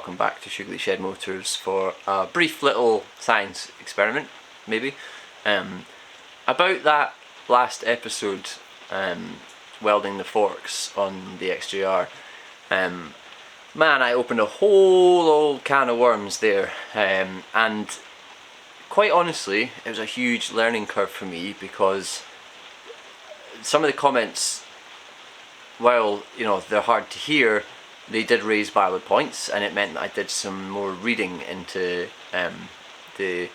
welcome back to Shoogly Shed Motors for a brief little science experiment, maybe. About that last episode, welding the forks on the XJR, man, I opened a whole old can of worms there, and quite honestly, it was a huge learning curve for me, because some of the comments, while you know they're hard to hear, they did raise valid points, and it meant that I did some more reading into the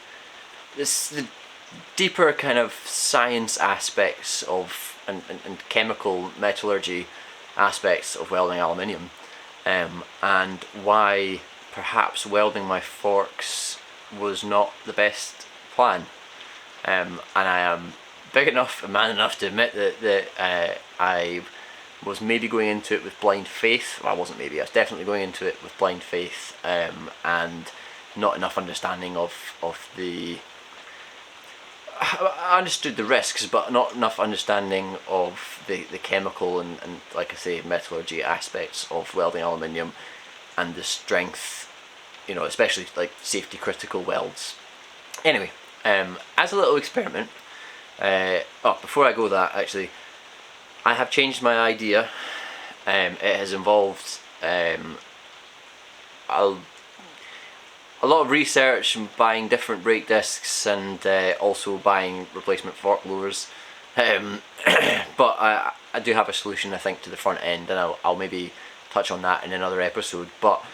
deeper kind of science aspects of and chemical metallurgy aspects of welding aluminium, and why perhaps welding my forks was not the best plan. And I am big enough and man enough to admit that I was maybe going into it with blind faith. Well, I wasn't maybe, I was definitely going into it with blind faith, and not enough understanding of the... I understood the risks, but not enough understanding of the chemical and like I say, metallurgy aspects of welding aluminium and the strength, you know, especially like safety critical welds. Anyway, as a little experiment, before I go that, actually, I have changed my idea. It has involved a lot of research and buying different brake discs, and also buying replacement fork lowers. But I do have a solution, I think, to the front end, and I'll maybe touch on that in another episode. But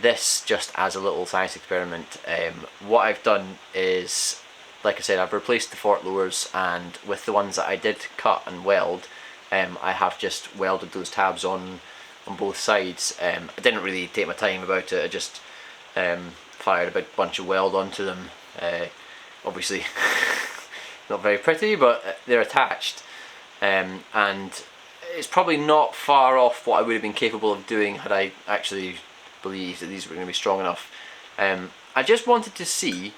this, just as a little science experiment, what I've done is, like I said, I've replaced the fork lowers, and with the ones that I did cut and weld, I have just welded those tabs on both sides. I didn't really take my time about it. I just fired a big bunch of weld onto them. Obviously not very pretty, but they're attached, and it's probably not far off what I would have been capable of doing had I actually believed that these were going to be strong enough. I just wanted to see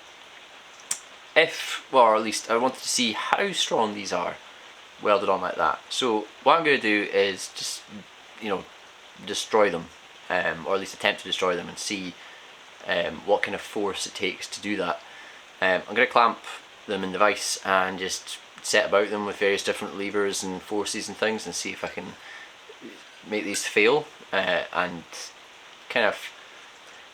if, well, or at least I wanted to see how strong these are welded on like that. So what I'm going to do is just, you know, destroy them, or at least attempt to destroy them, and see what kind of force it takes to do that. I'm going to clamp them in the vise and just set about them with various different levers and forces and things, and see if I can make these fail, and kind of,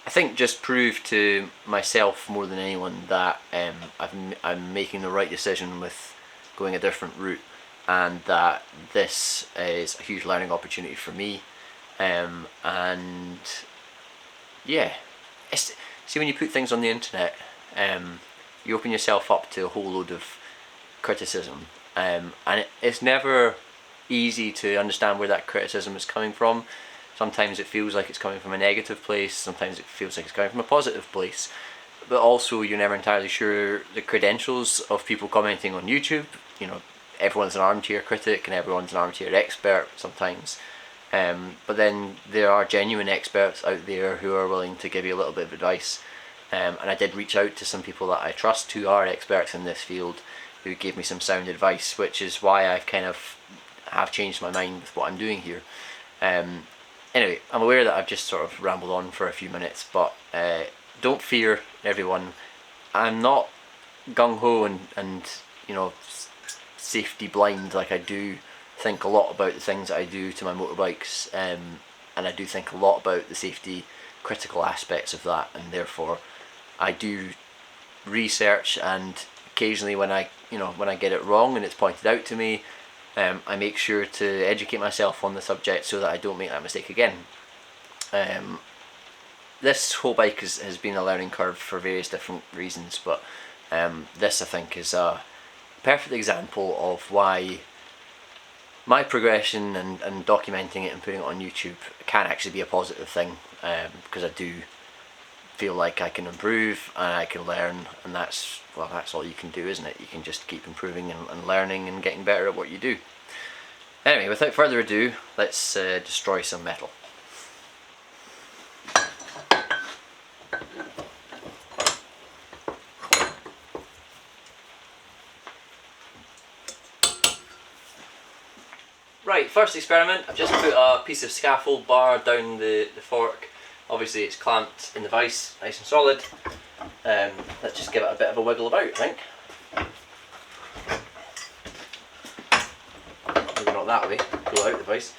I think, just prove to myself more than anyone that I'm making the right decision with going a different route, and that this is a huge learning opportunity for me. And yeah, see, when you put things on the internet, you open yourself up to a whole load of criticism, and it's never easy to understand where that criticism is coming from. Sometimes it feels like it's coming from a negative place, sometimes it feels like it's coming from a positive place, but also you're never entirely sure the credentials of people commenting on YouTube. You know, everyone's an armchair critic and everyone's an armchair expert sometimes, but then there are genuine experts out there who are willing to give you a little bit of advice, and I did reach out to some people that I trust who are experts in this field, who gave me some sound advice, which is why I've kind of have changed my mind with what I'm doing here. Anyway, I'm aware that I've just sort of rambled on for a few minutes, but don't fear, everyone. I'm not gung-ho and you know, safety blind. Like, I do think a lot about the things that I do to my motorbikes, and I do think a lot about the safety critical aspects of that, and therefore I do research, and occasionally when I get it wrong and it's pointed out to me, I make sure to educate myself on the subject so that I don't make that mistake again. This whole bike has been a learning curve for various different reasons, but this, I think, is a perfect example of why my progression and documenting it and putting it on YouTube can actually be a positive thing, because I do feel like I can improve and I can learn, and that's all you can do, isn't it? You can just keep improving and learning and getting better at what you do. Anyway, without further ado, let's destroy some metal. Right, first experiment, I've just put a piece of scaffold bar down the fork, Obviously it's clamped in the vise, nice and solid. Let's just give it a bit of a wiggle about, I think. Maybe not that way, pull out the vise.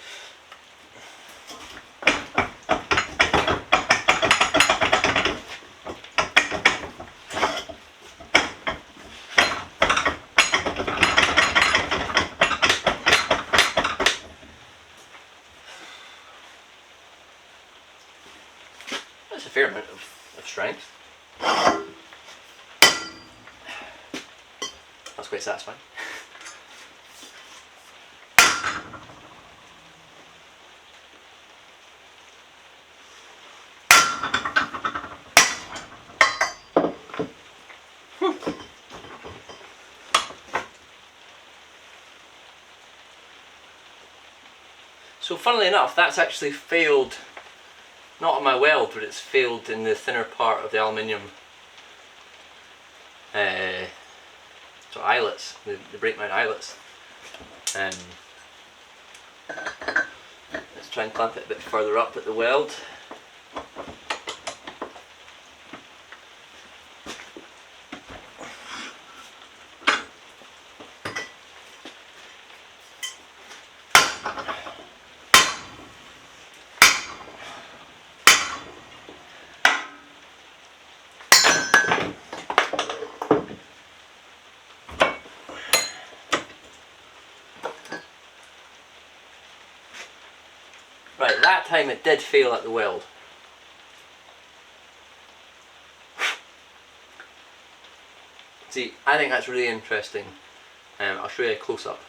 That's a fair amount of strength. That's quite satisfying. So funnily enough, that's actually failed, not on my weld, but it's failed in the thinner part of the aluminium so eyelets, the brake mount eyelets. Let's try and clamp it a bit further up at the weld. Right, that time it did fail at the weld. See, I think that's really interesting. I'll show you a close-up.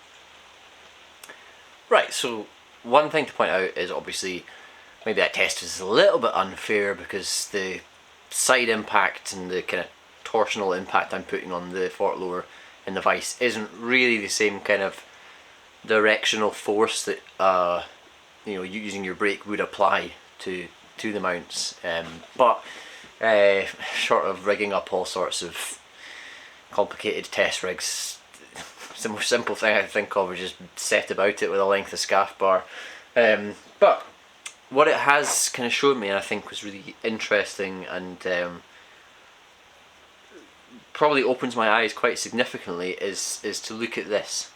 Right, so one thing to point out is obviously maybe that test is a little bit unfair because the side impact and the kind of torsional impact I'm putting on the fork lower in the vise isn't really the same kind of directional force that you know, using your brake would apply to the mounts, but short of rigging up all sorts of complicated test rigs, the most simple thing I can think of is just set about it with a length of scaff bar. But what it has kind of showed me, and I think was really interesting and probably opens my eyes quite significantly, is to look at this.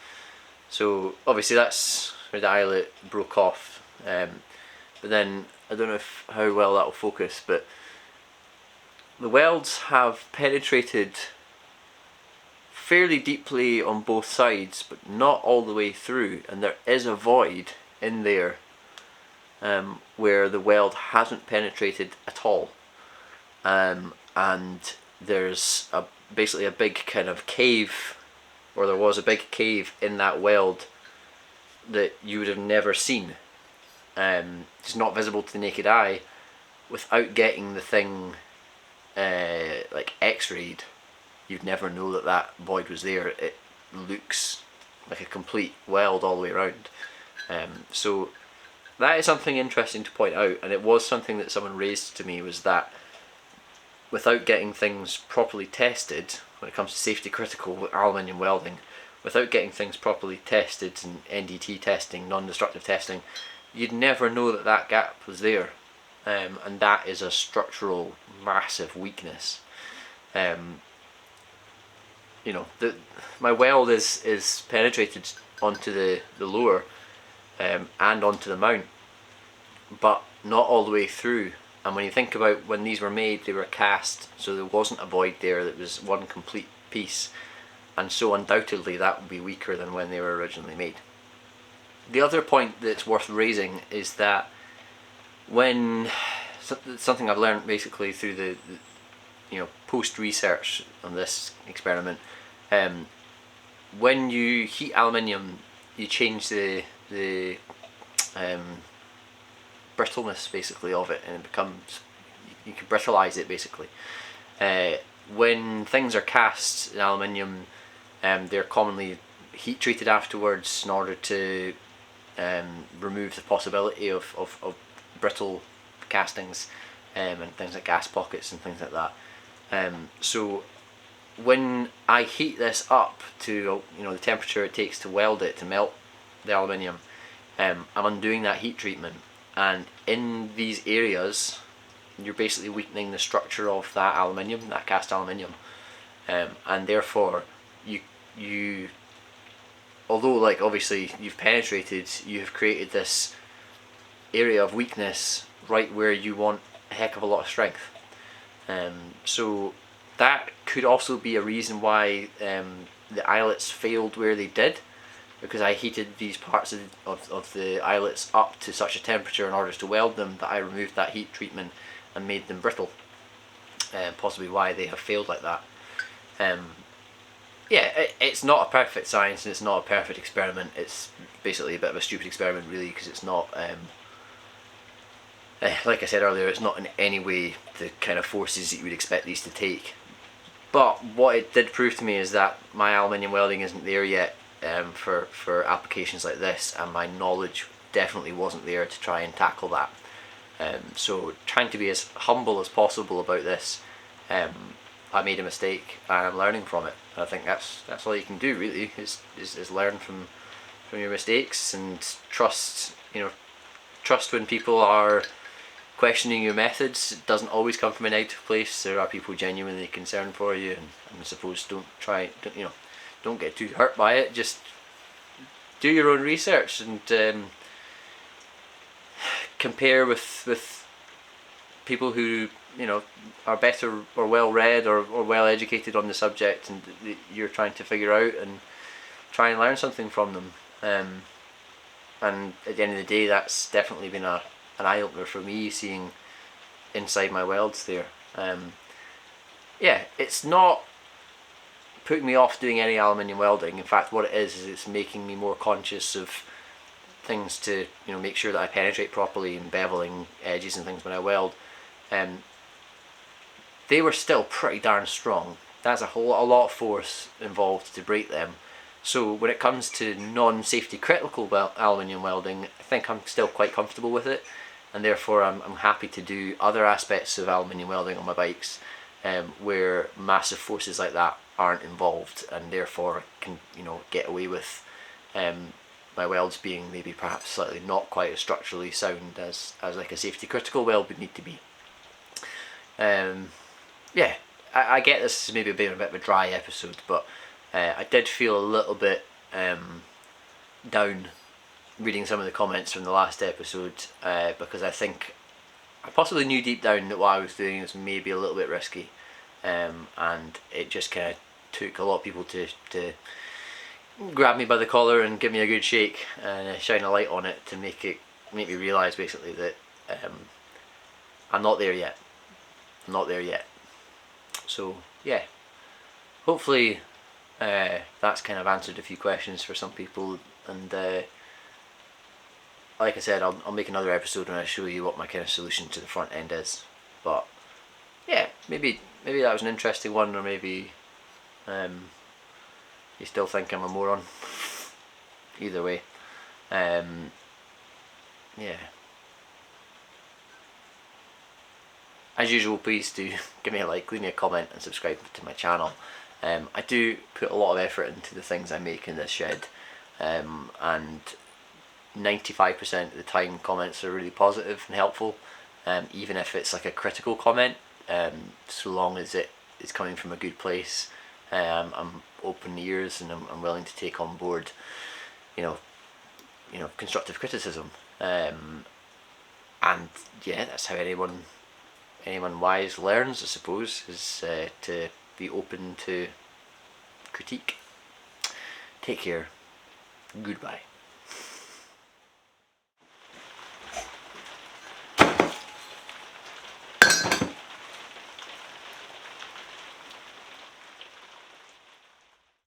So obviously that's where the eyelet broke off. But then I don't know how well that will focus, but the welds have penetrated fairly deeply on both sides, but not all the way through, and there is a void in there where the weld hasn't penetrated at all, and there's basically a big kind of cave, or there was a big cave in that weld that you would have never seen. It's not visible to the naked eye. Without getting the thing like x-rayed, you'd never know that that void was there. It looks like a complete weld all the way around. So that is something interesting to point out, and it was something that someone raised to me, was that without getting things properly tested, when it comes to safety critical aluminium welding, without getting things properly tested and NDT testing, non-destructive testing, you'd never know that that gap was there, and that is a structural massive weakness. You know, my weld is penetrated onto the lower and onto the mount, but not all the way through. And when you think about when these were made, they were cast, so there wasn't a void there, that was one complete piece, and so undoubtedly that would be weaker than when they were originally made. The other point that's worth raising is that when something I've learned basically through the you know, post research on this experiment, when you heat aluminium, you change the brittleness basically of it, and it becomes, you can brittleize it basically. When things are cast in aluminium, they're commonly heat treated afterwards in order to remove the possibility of brittle castings and things like gas pockets and things like that. So when I heat this up to, you know, the temperature it takes to weld it, to melt the aluminium, I'm undoing that heat treatment, and in these areas you're basically weakening the structure of that aluminium, that cast aluminium, and therefore you although like obviously you've penetrated, you've created this area of weakness right where you want a heck of a lot of strength. So that could also be a reason why the eyelets failed where they did, because I heated these parts of the eyelets up to such a temperature in order to weld them that I removed that heat treatment and made them brittle. Possibly why they have failed like that. Yeah, it's not a perfect science and it's not a perfect experiment. It's basically a bit of a stupid experiment really, because it's not, like I said earlier, it's not in any way the kind of forces that you would expect these to take. But what it did prove to me is that my aluminium welding isn't there yet for applications like this, and my knowledge definitely wasn't there to try and tackle that. So trying to be as humble as possible about this, I made a mistake and I'm learning from it. And I think that's all you can do really, is learn from your mistakes and trust when people are questioning your methods. It doesn't always come from a negative place. There are people genuinely concerned for you, and I suppose don't get too hurt by it. Just do your own research and compare with people who are better or well read or well educated on the subject, and you're trying to figure out and try and learn something from them. And at the end of the day, that's definitely been an eye-opener for me, seeing inside my welds there. Yeah, it's not putting me off doing any aluminium welding. In fact, what it is it's making me more conscious of things to make sure that I penetrate properly, and beveling edges and things when I weld. They were still pretty darn strong. That's a lot of force involved to break them. So when it comes to non-safety critical aluminium welding, I think I'm still quite comfortable with it, and therefore I'm happy to do other aspects of aluminium welding on my bikes where massive forces like that aren't involved, and therefore can get away with my welds being maybe perhaps slightly not quite as structurally sound as like a safety critical weld would need to be. Yeah, I get this is maybe a bit of a dry episode, but I did feel a little bit down reading some of the comments from the last episode, because I think I possibly knew deep down that what I was doing was maybe a little bit risky, and it just kind of took a lot of people to grab me by the collar and give me a good shake and shine a light on it to make me realise basically that I'm not there yet. So yeah, hopefully that's kind of answered a few questions for some people, and like I said, I'll make another episode when I show you what my kind of solution to the front end is. But yeah, maybe that was an interesting one, or maybe you still think I'm a moron. Either way, yeah. As usual, please do give me a like, leave me a comment and subscribe to my channel. I do put a lot of effort into the things I make in this shed, and 95% of the time comments are really positive and helpful, even if it's like a critical comment, so long as it is coming from a good place. I'm open ears, and I'm willing to take on board constructive criticism, and yeah, that's how anyone wise learns, I suppose, is to be open to critique. Take care. Goodbye.